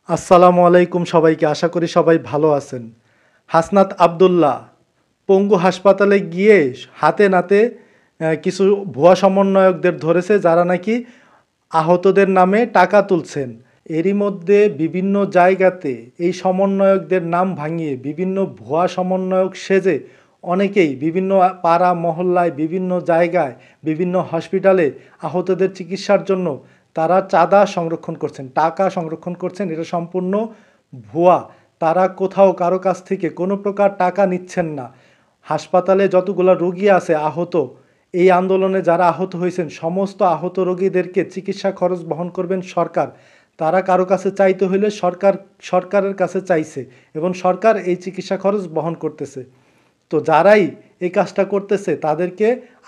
আসসালামু আলাইকুম সবাইকে। আশা করি সবাই ভালো আছেন। হাসনাত আব্দুল্লাহ পঙ্গু হাসপাতালে গিয়ে হাতে নাতে কিছু ভুয়া সমন্বয়কদের ধরেছে, যারা নাকি আহতদের নামে টাকা তুলছেন। এরই মধ্যে বিভিন্ন জায়গাতে এই সমন্বয়কদের নাম ভাঙিয়ে বিভিন্ন ভুয়া সমন্বয়ক সেজে অনেকেই বিভিন্ন পাড়া মহল্লায়, বিভিন্ন জায়গায়, বিভিন্ন হসপিটালে আহতদের চিকিৎসার জন্য তারা চাঁদা সংরক্ষণ করছেন, টাকা সংরক্ষণ করছেন। এটা সম্পূর্ণ ভুয়া। তারা কোথাও কারো কাছ থেকে কোনো প্রকার টাকা নিচ্ছেন না। হাসপাতালে যতগুলো রোগী আছে আহত, এই আন্দোলনে যারা আহত হয়েছেন সমস্ত আহত রোগীদেরকে চিকিৎসা খরচ বহন করবেন সরকার। তারা কারো কাছে চাইতে হইলে সরকারের কাছে চাইছে এবং সরকার এই চিকিৎসা খরচ বহন করতেছে। তো যারাই এই কাজটা করতেছে তাদেরকে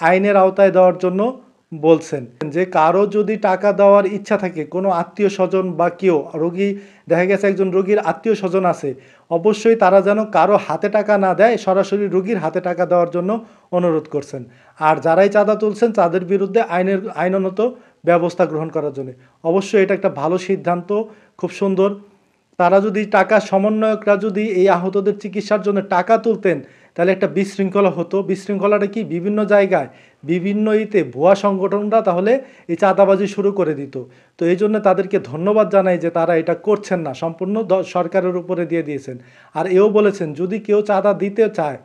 আইনের আওতায় দেওয়ার জন্য বলছেন। যে কারো যদি টাকা দেওয়ার ইচ্ছা থাকে, কোনো আত্মীয় স্বজন বা কেউ রোগী, দেখা গেছে একজন রোগীর আত্মীয় স্বজন আছে, অবশ্যই তারা যেন কারো হাতে টাকা না দেয়, সরাসরি রোগীর হাতে টাকা দেওয়ার জন্য অনুরোধ করছেন। আর যারাই চাঁদা তুলছেন তাদের বিরুদ্ধে আইনানুগ ব্যবস্থা গ্রহণ করার জন্য। অবশ্যই এটা একটা ভালো সিদ্ধান্ত, খুব সুন্দর। তারা যদি সমন্বয়করা যদি এই আহতদের চিকিৎসার জন্য টাকা তুলতেন তাহলে একটা বিশৃঙ্খলা হতো। বিশৃঙ্খলাটা কি, বিভিন্ন জায়গায় বিভিন্ন ভুয়া সংগঠনরা তাহলে এই চাঁদাবাজি শুরু করে দিত। তো এই জন্য তাদেরকে ধন্যবাদ জানাই যে তারা এটা করছেন না, সম্পূর্ণ সরকারের উপরে দিয়ে দিয়েছেন। আর এও বলেছেন যদি কেউ চাঁদা দিতে চায়,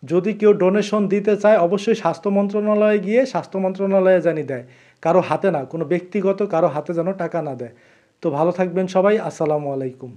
যদি কেউ ডোনেশন দিতে চায়, অবশ্যই স্বাস্থ্য মন্ত্রণালয়ে গিয়ে স্বাস্থ্য মন্ত্রণালয়ে জানিয়ে দেয়, কারো হাতে না, কোনো ব্যক্তিগত কারো হাতে যেন টাকা না দেয়। তো ভালো থাকবেন সবাই। আসসালামু আলাইকুম।